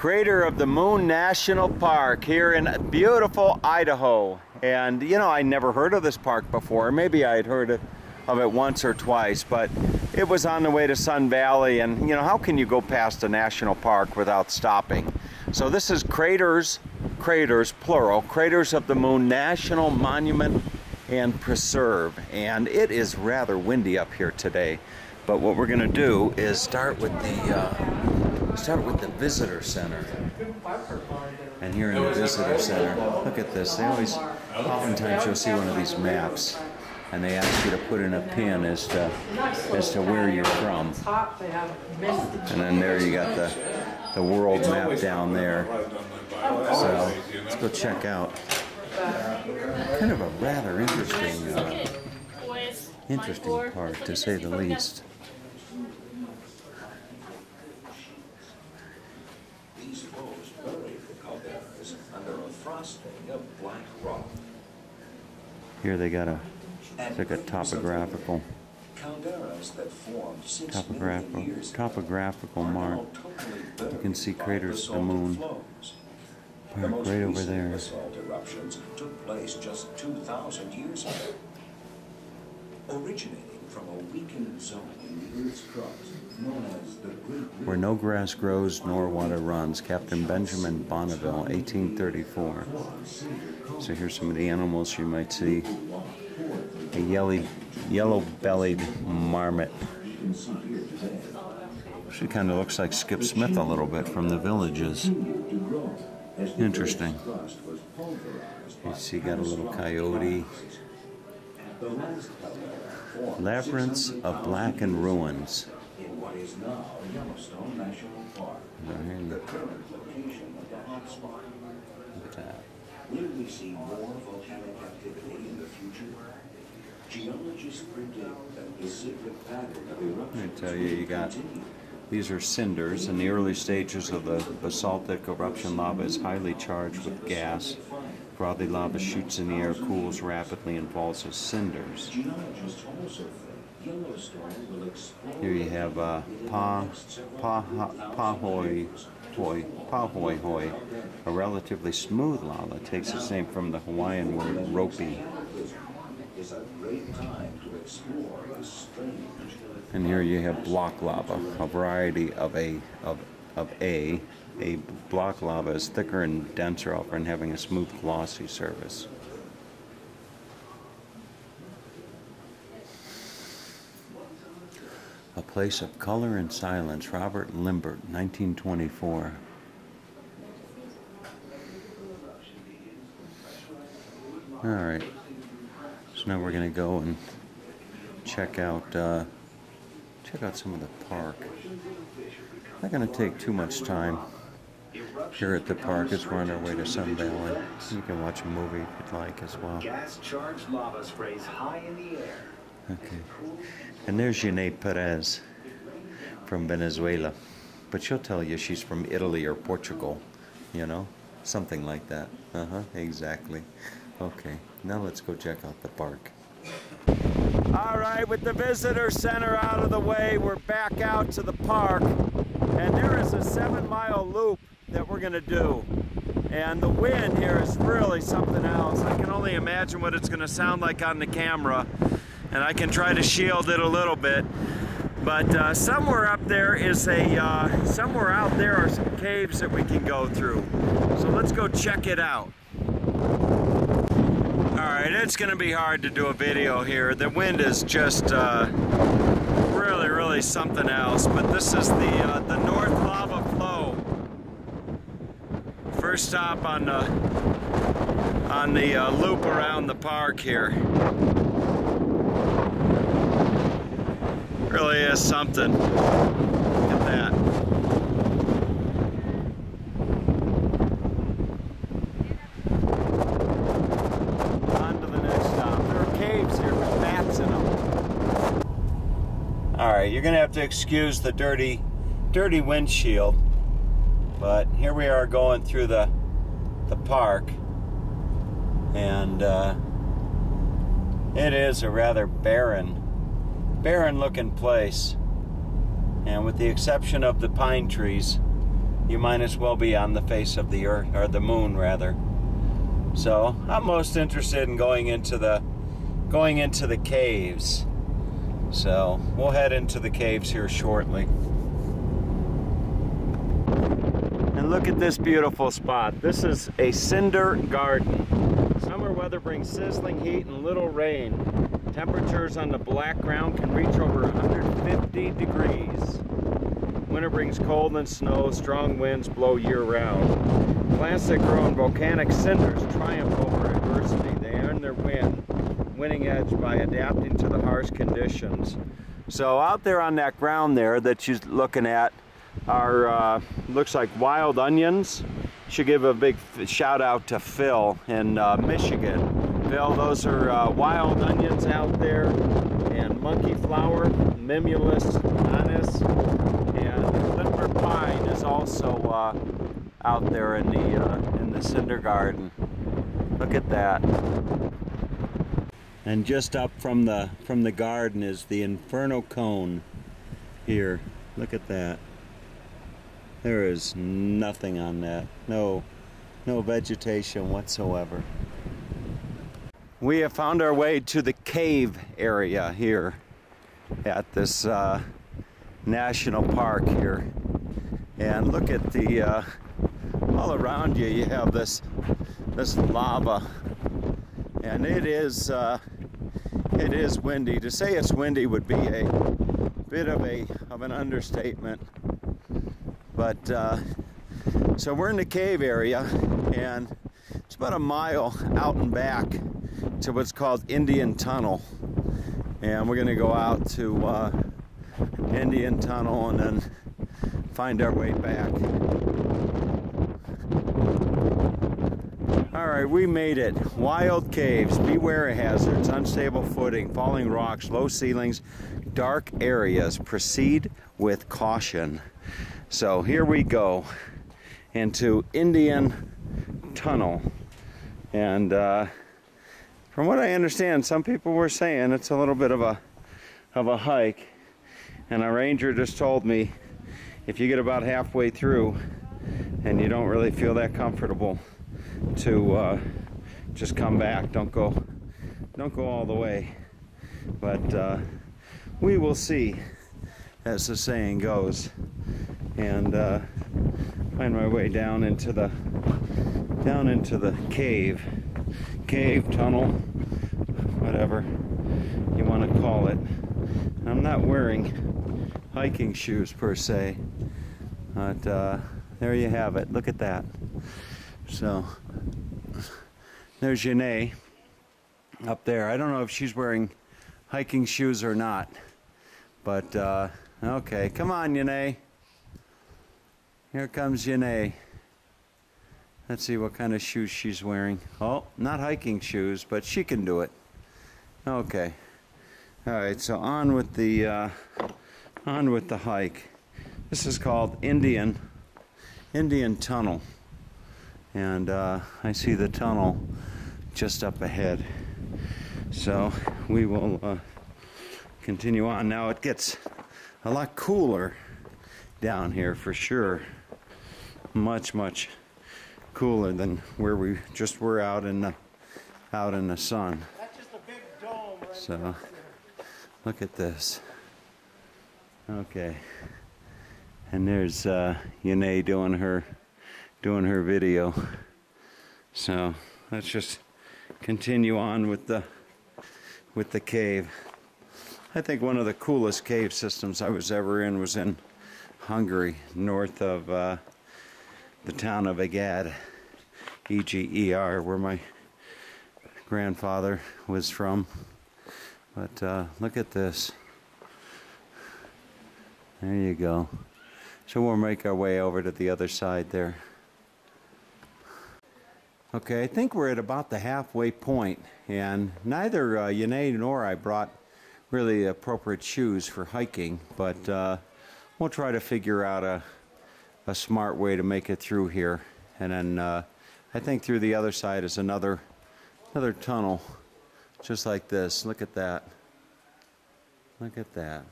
Crater of the Moon National Park here in beautiful Idaho. And you know, I never heard of this park before. Maybe I had heard of it once or twice, but it was on the way to Sun Valley, and you know, how can you go past a national park without stopping? So this is Craters plural, Craters of the Moon National Monument and Preserve. And it is rather windy up here today. But what we're going to do is start with the visitor center. And here in the visitor center, look at this. They always, oftentimes you'll see one of these maps, and they ask you to put in a pin as to where you're from. And then there you got the world map down there. So let's go check out. Kind of a rather interesting park, to say the least. These flows bury the calderas under a frosting of black rock. Here they got it's like a topographical mark. You can see Craters of the Moon Park right over there. Basalt eruptions took place just 2,000 years ago, originating from a weakened zone in the Earth's crust known as the Great Rift. Where no grass grows nor water runs, Captain Benjamin Bonneville, 1834. So here's some of the animals you might see. A yellow-bellied marmot. She kind of looks like Skip Smith a little bit from The Villages. Interesting. You see, got a little coyote. Labyrinths of Blackened Ruins. In what is now Yellowstone National Park, the current location of the hotspot. Look at that. Will we see more volcanic activity in the future? Geologists predict that the cyclic pattern of eruptions. Let me tell you, these are cinders. In the early stages of the basaltic eruption, lava is highly charged with gas. Frothy lava shoots in the air, cools rapidly, and falls as cinders. Geologists also think Yellowstone will explore. Here you have Pahoehoe, a relatively smooth lava. It takes its name from the Hawaiian word ropey. Is a great time to explore this strange. And here you have block lava, a variety of a block lava is thicker and denser, often having a smooth, glossy surface. A Place of Color and Silence, Robert Limbert, 1924. All right, so now we're going to go and check out some of the park. Not going to take too much time here at the park as we're on our way to Sun Valley. You can watch a movie if you'd like as well. Gas-charged lava sprays high in the air. Okay. And there's Jeanette Perez from Venezuela. But she'll tell you she's from Italy or Portugal, you know? Something like that. Exactly. Okay, now let's go check out the park. All right, with the visitor center out of the way, we're back out to the park. And there is a 7-mile loop that we're going to do. And the wind here is really something else. I can only imagine what it's going to sound like on the camera. And I can try to shield it a little bit. But somewhere up there is somewhere out there are some caves that we can go through. So let's go check it out. Alright, it's going to be hard to do a video here. The wind is just really something else. But this is the North Lava Flow. First stop on the loop around the park here. Really is something. Look at that. On to the next stop. There are caves here with bats in them. Alright, you're going to have to excuse the dirty windshield. But here we are going through the park. And it is a rather barren looking place, and with the exception of the pine trees, you might as well be on the face of the earth, or the moon rather. So I'm most interested in going into the caves. So we'll head into the caves here shortly. And look at this beautiful spot. This is a cinder garden. Summer weather brings sizzling heat and little rain. Temperatures on the black ground can reach over 150 degrees. Winter brings cold and snow. Strong winds blow year-round. Plants that grow in volcanic cinders triumph over adversity. They earn their winning edge by adapting to the harsh conditions. So out there on that ground there that you're looking at are looks like wild onions. Should give a big shout out to Phil in Michigan. Phil, those are wild onions out there, and monkey flower, Mimulus anise, and Lindbergh pine is also out there in the cinder garden. Look at that. And just up from the garden is the Inferno cone here. Look at that. There is nothing on that. No vegetation whatsoever. We have found our way to the cave area here at this national park here. And look at the all around you. You have this lava, and it is windy. To say it's windy would be a bit of an understatement. But so we're in the cave area, and it's about a mile out and back to what's called Indian Tunnel, and we're going to go out to Indian Tunnel and then find our way back. Alright, we made it. Wild caves, beware of hazards, unstable footing, falling rocks, low ceilings, dark areas. Proceed with caution. So here we go into Indian Tunnel, and from what I understand, some people were saying it's a little bit of a hike, and our ranger just told me if you get about halfway through and you don't really feel that comfortable to just come back. Don't go all the way, but we will see, as the saying goes. And find my way down into the cave tunnel, whatever you want to call it. I'm not wearing hiking shoes per se, but there you have it. Look at that. So there's Janae up there. I don't know if she's wearing hiking shoes or not, but okay, come on, Janae. Here comes Janae. Let's see what kind of shoes she's wearing. Oh, not hiking shoes, but she can do it. Okay. All right, so on with the hike. This is called Indian Tunnel, and I see the tunnel just up ahead. So we will continue on. Now it gets a lot cooler down here for sure. Much cooler than where we just were out in the sun. That's just a big dome right So there. look at this. Okay, and there's Yanae doing her video. So let's just continue on with the cave. I think one of the coolest cave systems I was ever in was in Hungary, north of the town of Eged, E-G-E-R, where my grandfather was from. But look at this. There you go. So we'll make our way over to the other side there. Okay, I think we're at about the halfway point, and neither Yanae nor I brought really appropriate shoes for hiking, but we'll try to figure out a smart way to make it through here. And then I think through the other side is another tunnel, just like this. Look at that. Look at that.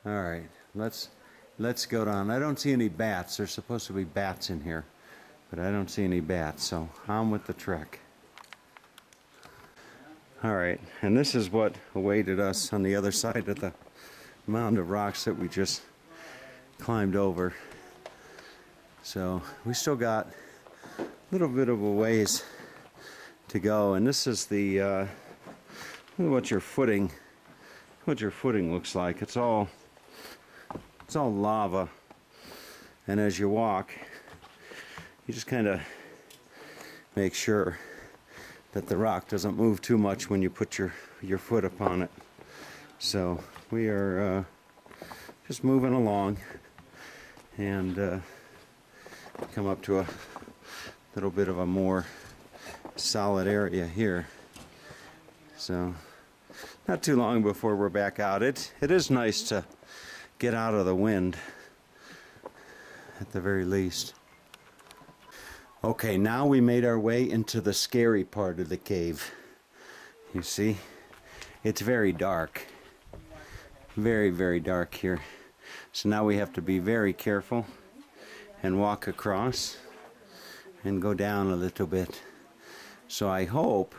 All right, let's let's go down. I don't see any bats. There's supposed to be bats in here, but I don't see any bats, so on with the trek. All right, and this is what awaited us on the other side of the mound of rocks that we just climbed over. So we still got a little bit of a ways to go, and this is the what your footing looks like. It's all lava, and as you walk, you just kind of make sure that the rock doesn't move too much when you put your foot upon it. So we are just moving along, and come up to a little bit of a more solid area here. So not too long before we're back out. It is nice to get out of the wind at the very least. Okay, now we made our way into the scary part of the cave. You see, it's very dark. Very, very dark here. So now we have to be very careful and walk across and go down a little bit. So I hope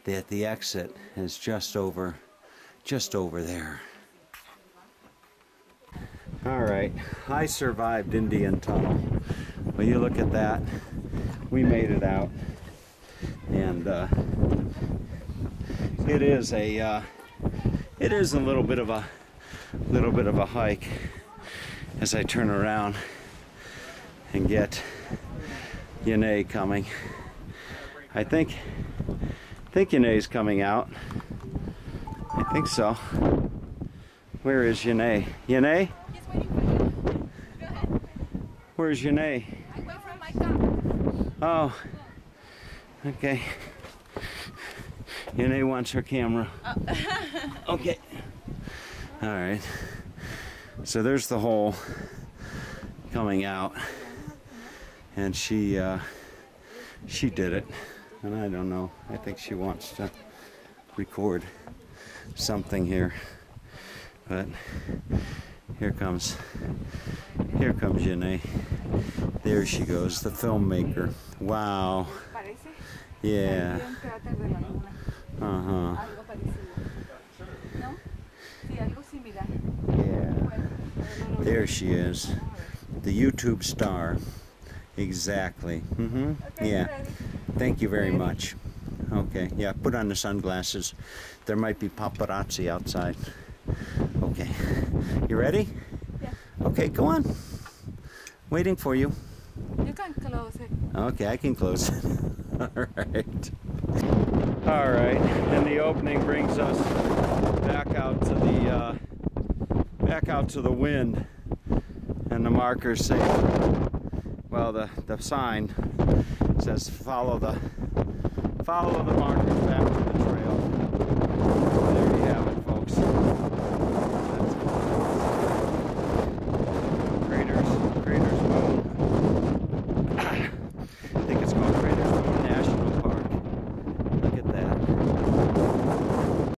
that the exit is just over there. All right, I survived Indian Tunnel. Well, you look at that. We made it out, and it is a little bit of a hike as I turn around and get Yane coming. I think Yane's coming out. I think so. Where is Yane? Yane? He's waiting for you. Go ahead. Where's Yane? I'm waiting for my car. Oh, okay. Yane wants her camera. Oh. Okay. All right. So there's the hole coming out, and she did it, and I don't know. I think she wants to record something here, but here comes Yane. There she goes, the filmmaker. Wow. Yeah. Uh-huh. Yeah. There she is. The YouTube star. Exactly. Mm-hmm. Yeah. Thank you very much. Okay. Yeah, put on the sunglasses. There might be paparazzi outside. Okay. You ready? Yeah. Okay, go on. Waiting for you. You can close it. Okay, I can close it. All right, and the opening brings us back out to the wind, and the markers say, well, the sign says follow the markers back to the trail. There you have it, folks.